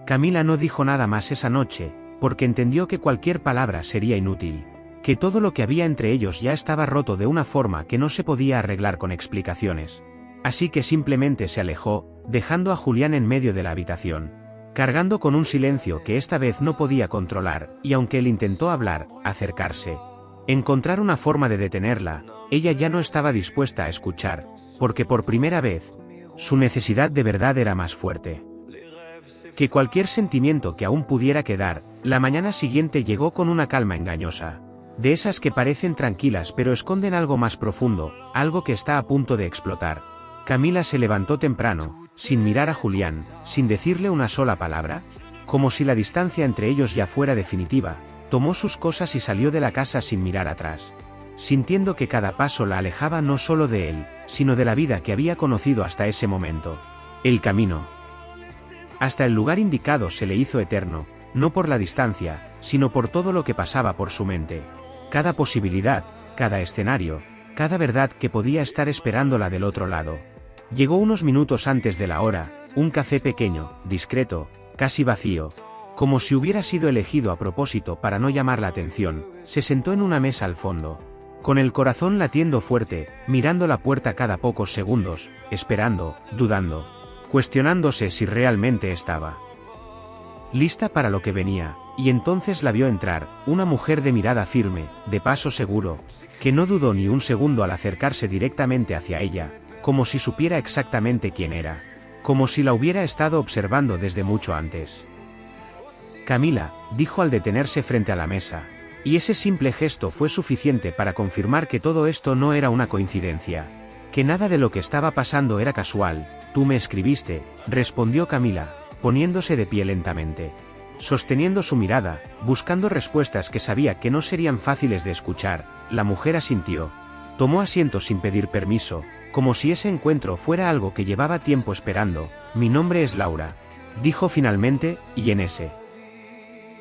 Camila no dijo nada más esa noche, porque entendió que cualquier palabra sería inútil, que todo lo que había entre ellos ya estaba roto de una forma que no se podía arreglar con explicaciones. Así que simplemente se alejó, dejando a Julián en medio de la habitación, cargando con un silencio que esta vez no podía controlar, y aunque él intentó hablar, acercarse, encontrar una forma de detenerla, ella ya no estaba dispuesta a escuchar, porque por primera vez, su necesidad de verdad era más fuerte que cualquier sentimiento que aún pudiera quedar. La mañana siguiente llegó con una calma engañosa, de esas que parecen tranquilas pero esconden algo más profundo, algo que está a punto de explotar. Camila se levantó temprano, sin mirar a Julián, sin decirle una sola palabra, como si la distancia entre ellos ya fuera definitiva. Tomó sus cosas y salió de la casa sin mirar atrás, sintiendo que cada paso la alejaba no solo de él, sino de la vida que había conocido hasta ese momento. El camino hasta el lugar indicado se le hizo eterno, no por la distancia, sino por todo lo que pasaba por su mente. Cada posibilidad, cada escenario, cada verdad que podía estar esperándola del otro lado. Llegó unos minutos antes de la hora, un café pequeño, discreto, casi vacío, como si hubiera sido elegido a propósito para no llamar la atención. Se sentó en una mesa al fondo, con el corazón latiendo fuerte, mirando la puerta cada pocos segundos, esperando, dudando, cuestionándose si realmente estaba lista para lo que venía, y entonces la vio entrar, una mujer de mirada firme, de paso seguro, que no dudó ni un segundo al acercarse directamente hacia ella, como si supiera exactamente quién era, como si la hubiera estado observando desde mucho antes. Camila, dijo al detenerse frente a la mesa, y ese simple gesto fue suficiente para confirmar que todo esto no era una coincidencia, que nada de lo que estaba pasando era casual. Tú me escribiste, respondió Camila, poniéndose de pie lentamente, sosteniendo su mirada, buscando respuestas que sabía que no serían fáciles de escuchar. La mujer asintió. Tomó asiento sin pedir permiso, como si ese encuentro fuera algo que llevaba tiempo esperando. Mi nombre es Laura, dijo finalmente, y en ese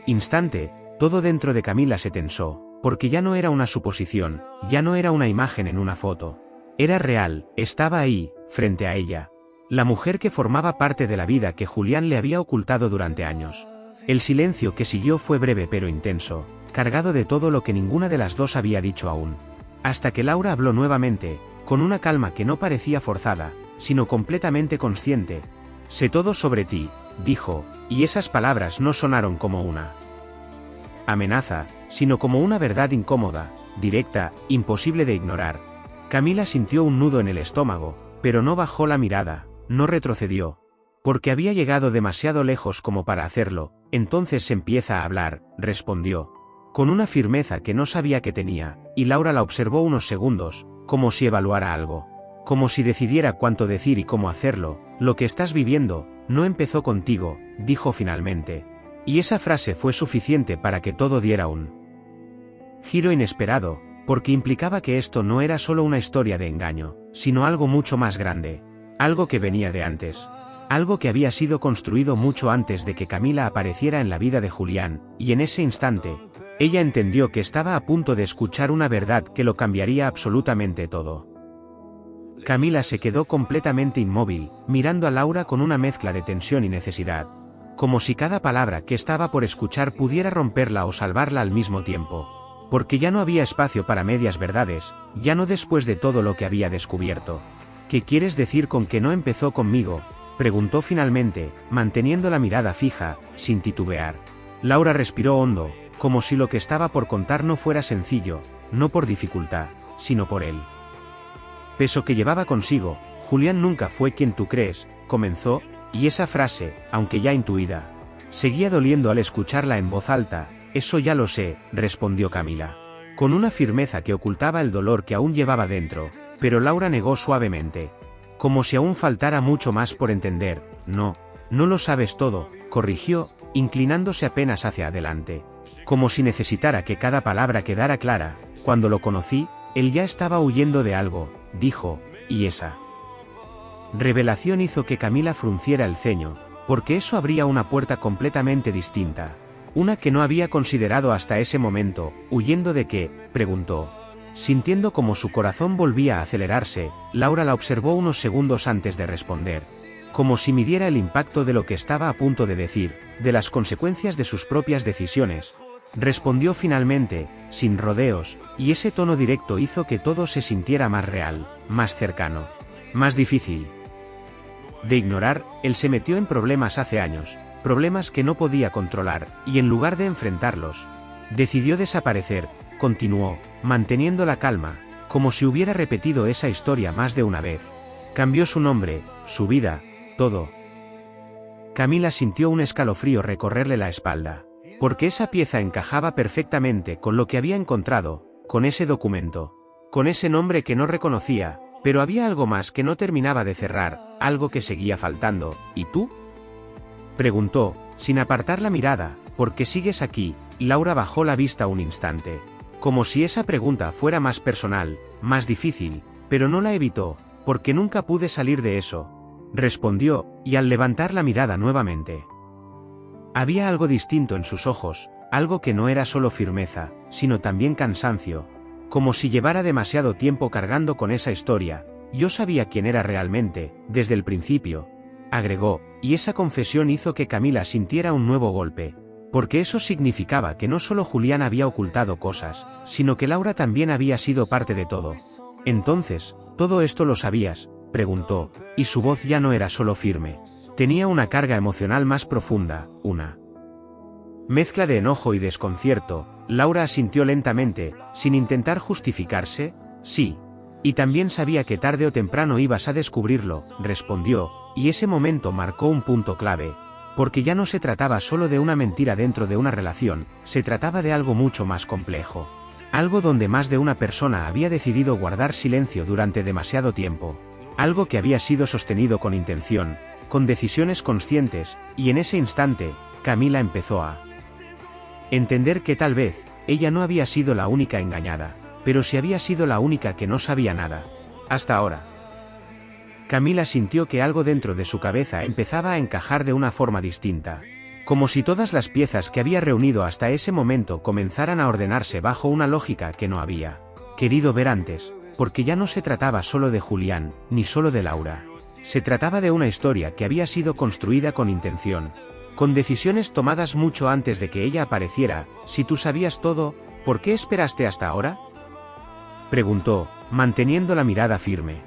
instante, todo dentro de Camila se tensó, porque ya no era una suposición, ya no era una imagen en una foto. Era real, estaba ahí, frente a ella. La mujer que formaba parte de la vida que Julián le había ocultado durante años. El silencio que siguió fue breve pero intenso, cargado de todo lo que ninguna de las dos había dicho aún. Hasta que Laura habló nuevamente, con una calma que no parecía forzada, sino completamente consciente. Sé todo sobre ti, dijo, y esas palabras no sonaron como una amenaza, sino como una verdad incómoda, directa, imposible de ignorar. Camila sintió un nudo en el estómago, pero no bajó la mirada. No retrocedió, porque había llegado demasiado lejos como para hacerlo. Entonces empieza a hablar, respondió, con una firmeza que no sabía que tenía, y Laura la observó unos segundos, como si evaluara algo, como si decidiera cuánto decir y cómo hacerlo. Lo que estás viviendo, no empezó contigo, dijo finalmente, y esa frase fue suficiente para que todo diera un giro inesperado, porque implicaba que esto no era solo una historia de engaño, sino algo mucho más grande. Algo que venía de antes. Algo que había sido construido mucho antes de que Camila apareciera en la vida de Julián, y en ese instante, ella entendió que estaba a punto de escuchar una verdad que lo cambiaría absolutamente todo. Camila se quedó completamente inmóvil, mirando a Laura con una mezcla de tensión y necesidad, como si cada palabra que estaba por escuchar pudiera romperla o salvarla al mismo tiempo. Porque ya no había espacio para medias verdades, ya no después de todo lo que había descubierto. ¿Qué quieres decir con que no empezó conmigo?, preguntó finalmente, manteniendo la mirada fija, sin titubear. Laura respiró hondo, como si lo que estaba por contar no fuera sencillo, no por dificultad, sino por el peso que llevaba consigo. Julián nunca fue quien tú crees, comenzó, y esa frase, aunque ya intuida, seguía doliendo al escucharla en voz alta. Eso ya lo sé, respondió Camila, con una firmeza que ocultaba el dolor que aún llevaba dentro, pero Laura negó suavemente. Como si aún faltara mucho más por entender. No lo sabes todo, corrigió, inclinándose apenas hacia adelante. Como si necesitara que cada palabra quedara clara. Cuando lo conocí, él ya estaba huyendo de algo, dijo, y esa revelación hizo que Camila frunciera el ceño, porque eso abría una puerta completamente distinta. Una que no había considerado hasta ese momento. ¿Huyendo de qué?, preguntó. Sintiendo como su corazón volvía a acelerarse, Laura la observó unos segundos antes de responder. Como si midiera el impacto de lo que estaba a punto de decir, de las consecuencias de sus propias decisiones. Respondió finalmente, sin rodeos, y ese tono directo hizo que todo se sintiera más real, más cercano, más difícil de ignorar. Él se metió en problemas hace años, problemas que no podía controlar, y en lugar de enfrentarlos, decidió desaparecer. Continuó, manteniendo la calma, como si hubiera repetido esa historia más de una vez. Cambió su nombre, su vida, todo. Camila sintió un escalofrío recorrerle la espalda, porque esa pieza encajaba perfectamente con lo que había encontrado, con ese documento, con ese nombre que no reconocía, pero había algo más que no terminaba de cerrar, algo que seguía faltando. ¿Y tú?, preguntó, sin apartar la mirada. ¿Por qué sigues aquí? Laura bajó la vista un instante, como si esa pregunta fuera más personal, más difícil, pero no la evitó, porque nunca pude salir de eso, respondió, y al levantar la mirada nuevamente, había algo distinto en sus ojos, algo que no era solo firmeza, sino también cansancio, como si llevara demasiado tiempo cargando con esa historia. Yo sabía quién era realmente, desde el principio, agregó, y esa confesión hizo que Camila sintiera un nuevo golpe, porque eso significaba que no solo Julián había ocultado cosas, sino que Laura también había sido parte de todo. Entonces, ¿todo esto lo sabías?, preguntó, y su voz ya no era solo firme. Tenía una carga emocional más profunda, una mezcla de enojo y desconcierto. Laura asintió lentamente, sin intentar justificarse. Sí. Y también sabía que tarde o temprano ibas a descubrirlo, respondió, y ese momento marcó un punto clave, porque ya no se trataba solo de una mentira dentro de una relación, se trataba de algo mucho más complejo. Algo donde más de una persona había decidido guardar silencio durante demasiado tiempo. Algo que había sido sostenido con intención, con decisiones conscientes, y en ese instante, Camila empezó a entender que tal vez, ella no había sido la única engañada, pero sí había sido la única que no sabía nada. Hasta ahora. Camila sintió que algo dentro de su cabeza empezaba a encajar de una forma distinta. Como si todas las piezas que había reunido hasta ese momento comenzaran a ordenarse bajo una lógica que no había querido ver antes, porque ya no se trataba solo de Julián, ni solo de Laura. Se trataba de una historia que había sido construida con intención, con decisiones tomadas mucho antes de que ella apareciera. Si tú sabías todo, ¿por qué esperaste hasta ahora?, preguntó, manteniendo la mirada firme.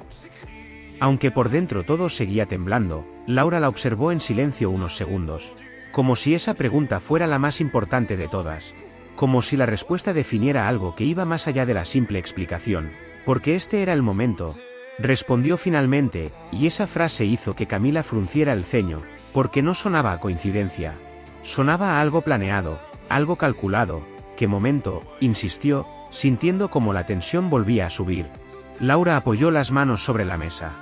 Aunque por dentro todo seguía temblando, Laura la observó en silencio unos segundos, como si esa pregunta fuera la más importante de todas, como si la respuesta definiera algo que iba más allá de la simple explicación. Porque este era el momento, respondió finalmente, y esa frase hizo que Camila frunciera el ceño, porque no sonaba a coincidencia, sonaba a algo planeado, algo calculado. ¿Qué momento?, insistió, sintiendo como la tensión volvía a subir. Laura apoyó las manos sobre la mesa,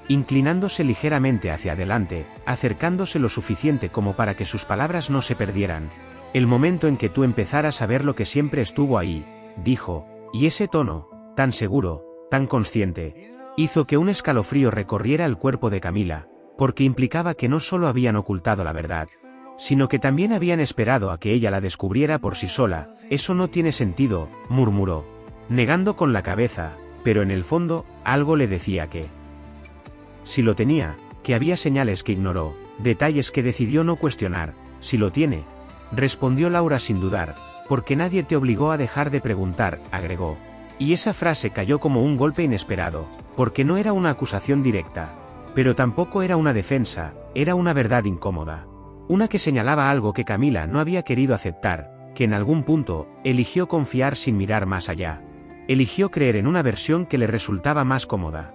inclinándose ligeramente hacia adelante, acercándose lo suficiente como para que sus palabras no se perdieran. El momento en que tú empezaras a ver lo que siempre estuvo ahí, dijo, y ese tono, tan seguro, tan consciente, hizo que un escalofrío recorriera el cuerpo de Camila, porque implicaba que no solo habían ocultado la verdad, sino que también habían esperado a que ella la descubriera por sí sola. Eso no tiene sentido, murmuró, negando con la cabeza, pero en el fondo, algo le decía que sí lo tenía, que había señales que ignoró, detalles que decidió no cuestionar. Sí lo tiene, respondió Laura sin dudar, porque nadie te obligó a dejar de preguntar, agregó. Y esa frase cayó como un golpe inesperado, porque no era una acusación directa, pero tampoco era una defensa, era una verdad incómoda. Una que señalaba algo que Camila no había querido aceptar, que en algún punto, eligió confiar sin mirar más allá. Eligió creer en una versión que le resultaba más cómoda.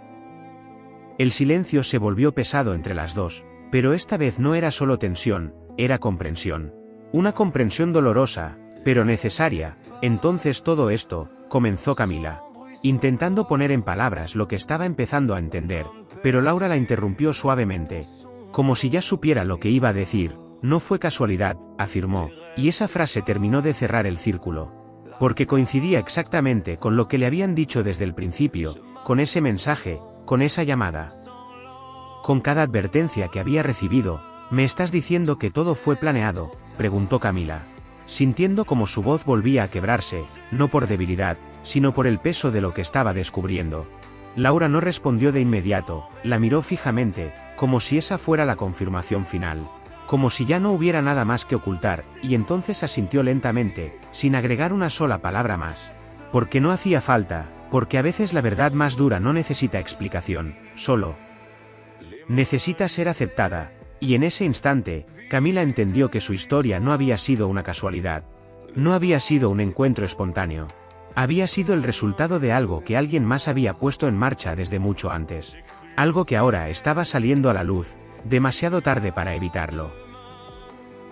El silencio se volvió pesado entre las dos, pero esta vez no era solo tensión, era comprensión. Una comprensión dolorosa, pero necesaria. Entonces todo esto, comenzó Camila, intentando poner en palabras lo que estaba empezando a entender, pero Laura la interrumpió suavemente, como si ya supiera lo que iba a decir. No fue casualidad, afirmó, y esa frase terminó de cerrar el círculo, porque coincidía exactamente con lo que le habían dicho desde el principio, con ese mensaje, con esa llamada, con cada advertencia que había recibido. ¿Me estás diciendo que todo fue planeado?, preguntó Camila, sintiendo como su voz volvía a quebrarse, no por debilidad, sino por el peso de lo que estaba descubriendo. Laura no respondió de inmediato, la miró fijamente, como si esa fuera la confirmación final, como si ya no hubiera nada más que ocultar, y entonces asintió lentamente, sin agregar una sola palabra más. Porque no hacía falta, porque a veces la verdad más dura no necesita explicación, solo necesita ser aceptada. Y en ese instante, Camila entendió que su historia no había sido una casualidad. No había sido un encuentro espontáneo. Había sido el resultado de algo que alguien más había puesto en marcha desde mucho antes. Algo que ahora estaba saliendo a la luz, demasiado tarde para evitarlo.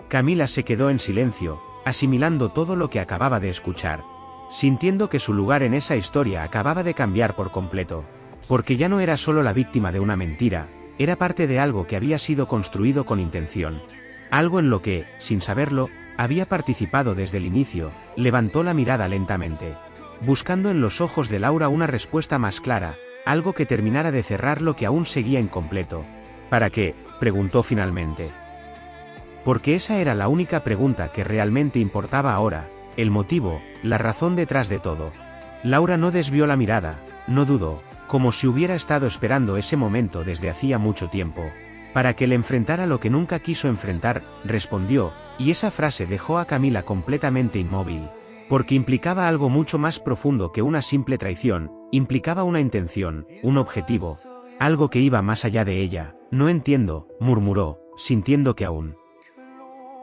Camila se quedó en silencio, asimilando todo lo que acababa de escuchar, sintiendo que su lugar en esa historia acababa de cambiar por completo, porque ya no era solo la víctima de una mentira, era parte de algo que había sido construido con intención. Algo en lo que, sin saberlo, había participado desde el inicio. Levantó la mirada lentamente, buscando en los ojos de Laura una respuesta más clara, algo que terminara de cerrar lo que aún seguía incompleto. ¿Para qué?, preguntó finalmente. Porque esa era la única pregunta que realmente importaba ahora, el motivo, la razón detrás de todo. Laura no desvió la mirada, no dudó, como si hubiera estado esperando ese momento desde hacía mucho tiempo, para que le enfrentara lo que nunca quiso enfrentar, respondió, y esa frase dejó a Camila completamente inmóvil, porque implicaba algo mucho más profundo que una simple traición, implicaba una intención, un objetivo, algo que iba más allá de ella. No entiendo, murmuró, sintiendo que aún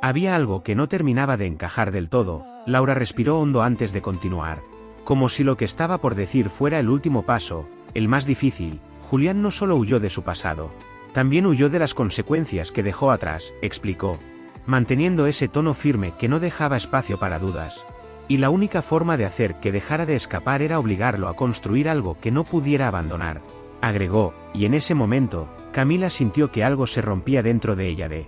había algo que no terminaba de encajar del todo. Laura respiró hondo antes de continuar, como si lo que estaba por decir fuera el último paso, el más difícil. Julián no solo huyó de su pasado, también huyó de las consecuencias que dejó atrás, explicó, manteniendo ese tono firme que no dejaba espacio para dudas. Y la única forma de hacer que dejara de escapar era obligarlo a construir algo que no pudiera abandonar, agregó, y en ese momento, Camila sintió que algo se rompía dentro de ella de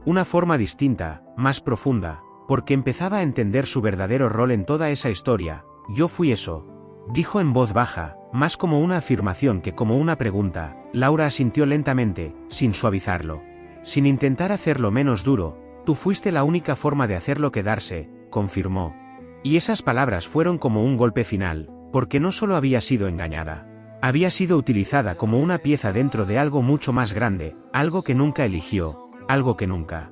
una forma distinta, más profunda, porque empezaba a entender su verdadero rol en toda esa historia. Yo fui eso, dijo en voz baja, más como una afirmación que como una pregunta. Laura asintió lentamente, sin suavizarlo, sin intentar hacerlo menos duro. Tú fuiste la única forma de hacerlo quedarse, confirmó. Y esas palabras fueron como un golpe final, porque no solo había sido engañada, había sido utilizada como una pieza dentro de algo mucho más grande, algo que nunca eligió, algo que nunca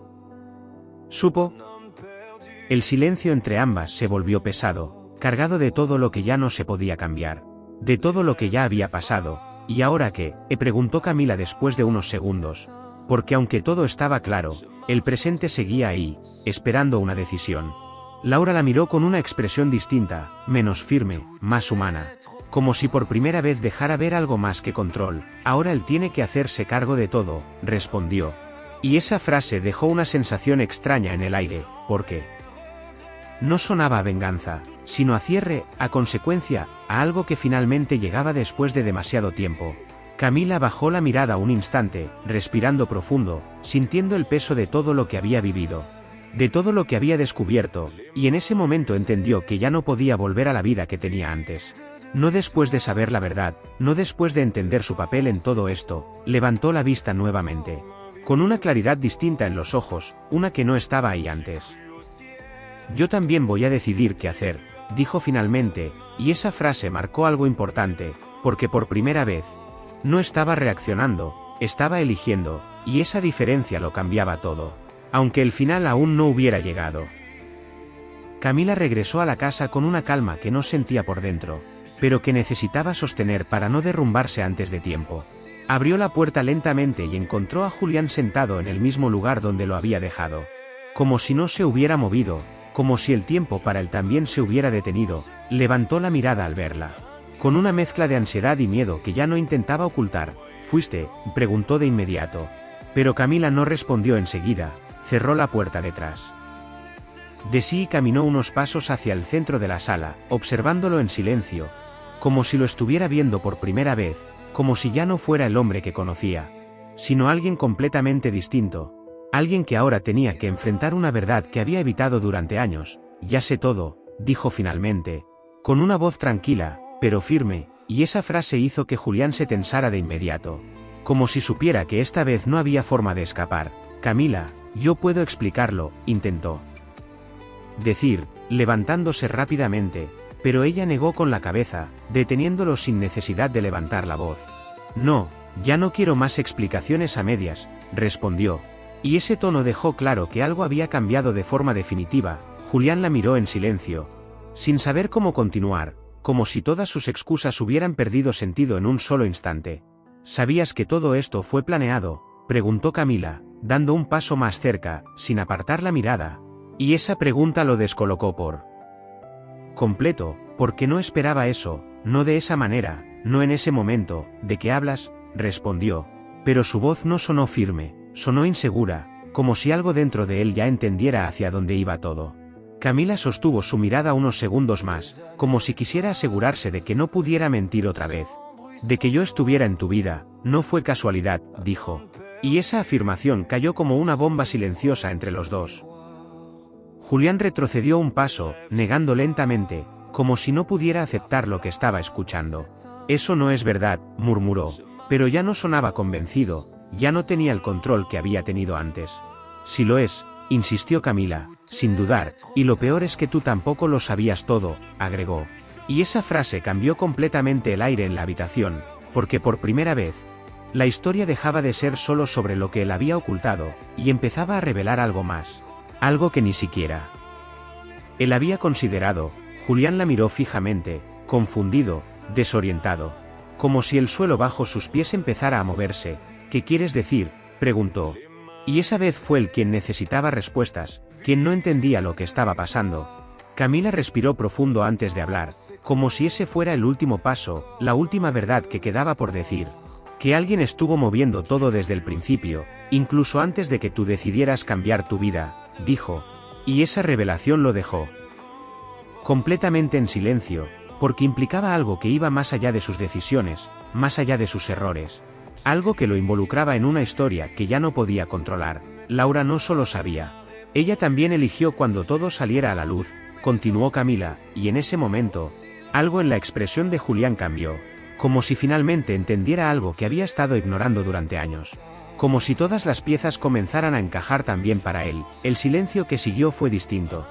supo. El silencio entre ambas se volvió pesado, cargado de todo lo que ya no se podía cambiar, de todo lo que ya había pasado. ¿Y ahora qué?, preguntó Camila después de unos segundos, porque aunque todo estaba claro, el presente seguía ahí, esperando una decisión. Laura la miró con una expresión distinta, menos firme, más humana, como si por primera vez dejara ver algo más que control. Ahora él tiene que hacerse cargo de todo, respondió. Y esa frase dejó una sensación extraña en el aire, porque no sonaba a venganza, sino a cierre, a consecuencia, a algo que finalmente llegaba después de demasiado tiempo. Camila bajó la mirada un instante, respirando profundo, sintiendo el peso de todo lo que había vivido, de todo lo que había descubierto, y en ese momento entendió que ya no podía volver a la vida que tenía antes. No después de saber la verdad, no después de entender su papel en todo esto. Levantó la vista nuevamente, con una claridad distinta en los ojos, una que no estaba ahí antes. Yo también voy a decidir qué hacer, dijo finalmente, y esa frase marcó algo importante, porque por primera vez, no estaba reaccionando, estaba eligiendo, y esa diferencia lo cambiaba todo, aunque el final aún no hubiera llegado. Camila regresó a la casa con una calma que no sentía por dentro, pero que necesitaba sostener para no derrumbarse antes de tiempo. Abrió la puerta lentamente y encontró a Julián sentado en el mismo lugar donde lo había dejado, como si no se hubiera movido, como si el tiempo para él también se hubiera detenido. Levantó la mirada al verla, con una mezcla de ansiedad y miedo que ya no intentaba ocultar. ¿Fuiste?, preguntó de inmediato. Pero Camila no respondió enseguida, cerró la puerta detrás de sí y caminó unos pasos hacia el centro de la sala, observándolo en silencio, como si lo estuviera viendo por primera vez, como si ya no fuera el hombre que conocía, sino alguien completamente distinto, alguien que ahora tenía que enfrentar una verdad que había evitado durante años. Ya sé todo, dijo finalmente, con una voz tranquila, pero firme, y esa frase hizo que Julián se tensara de inmediato, como si supiera que esta vez no había forma de escapar. Camila, yo puedo explicarlo, intentó decir, levantándose rápidamente, pero ella negó con la cabeza, deteniéndolo sin necesidad de levantar la voz. No, ya no quiero más explicaciones a medias, respondió, y ese tono dejó claro que algo había cambiado de forma definitiva. Julián la miró en silencio, sin saber cómo continuar, como si todas sus excusas hubieran perdido sentido en un solo instante. ¿Sabías que todo esto fue planeado?, preguntó Camila, dando un paso más cerca, sin apartar la mirada. Y esa pregunta lo descolocó por completo, porque no esperaba eso, no de esa manera, no en ese momento. ¿De qué hablas?, respondió, pero su voz no sonó firme, sonó insegura, como si algo dentro de él ya entendiera hacia dónde iba todo. Camila sostuvo su mirada unos segundos más, como si quisiera asegurarse de que no pudiera mentir otra vez. De que yo estuviera en tu vida, no fue casualidad, dijo. Y esa afirmación cayó como una bomba silenciosa entre los dos. Julián retrocedió un paso, negando lentamente, como si no pudiera aceptar lo que estaba escuchando. Eso no es verdad, murmuró, pero ya no sonaba convencido, ya no tenía el control que había tenido antes. Si lo es, insistió Camila, sin dudar, y lo peor es que tú tampoco lo sabías todo, agregó. Y esa frase cambió completamente el aire en la habitación, porque por primera vez, la historia dejaba de ser solo sobre lo que él había ocultado, y empezaba a revelar algo más. Algo que ni siquiera él había considerado. Julián la miró fijamente, confundido, desorientado, como si el suelo bajo sus pies empezara a moverse. ¿Qué quieres decir?, preguntó. Y esa vez fue él quien necesitaba respuestas, quien no entendía lo que estaba pasando. Camila respiró profundo antes de hablar, como si ese fuera el último paso, la última verdad que quedaba por decir. Que alguien estuvo moviendo todo desde el principio, incluso antes de que tú decidieras cambiar tu vida, dijo. Y esa revelación lo dejó completamente en silencio, porque implicaba algo que iba más allá de sus decisiones, más allá de sus errores. Algo que lo involucraba en una historia que ya no podía controlar. Laura no solo sabía, ella también eligió cuando todo saliera a la luz, continuó Camila, y en ese momento, algo en la expresión de Julián cambió, como si finalmente entendiera algo que había estado ignorando durante años. Como si todas las piezas comenzaran a encajar también para él. El silencio que siguió fue distinto.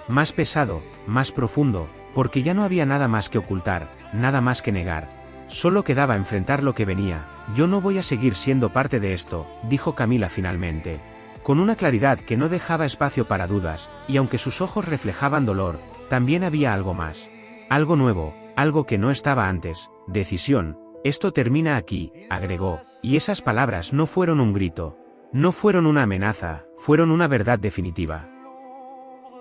Más pesado, más profundo, porque ya no había nada más que ocultar, nada más que negar. Solo quedaba enfrentar lo que venía. Yo no voy a seguir siendo parte de esto, dijo Camila finalmente, con una claridad que no dejaba espacio para dudas, y aunque sus ojos reflejaban dolor, también había algo más. Algo nuevo, algo que no estaba antes. Decisión. Esto termina aquí, agregó, y esas palabras no fueron un grito, no fueron una amenaza, fueron una verdad definitiva.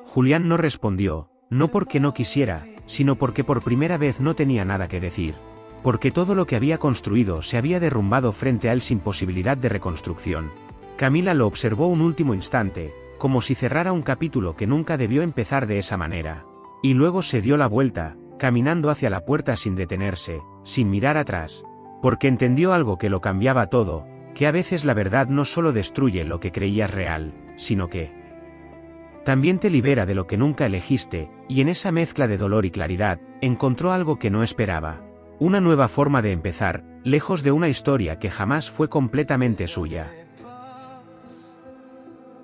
Julián no respondió, no porque no quisiera, sino porque por primera vez no tenía nada que decir. Porque todo lo que había construido se había derrumbado frente a él sin posibilidad de reconstrucción. Camila lo observó un último instante, como si cerrara un capítulo que nunca debió empezar de esa manera. Y luego se dio la vuelta, caminando hacia la puerta sin detenerse, sin mirar atrás. Porque entendió algo que lo cambiaba todo, que a veces la verdad no solo destruye lo que creías real, sino que también te libera de lo que nunca elegiste, y en esa mezcla de dolor y claridad, encontró algo que no esperaba. Una nueva forma de empezar, lejos de una historia que jamás fue completamente suya.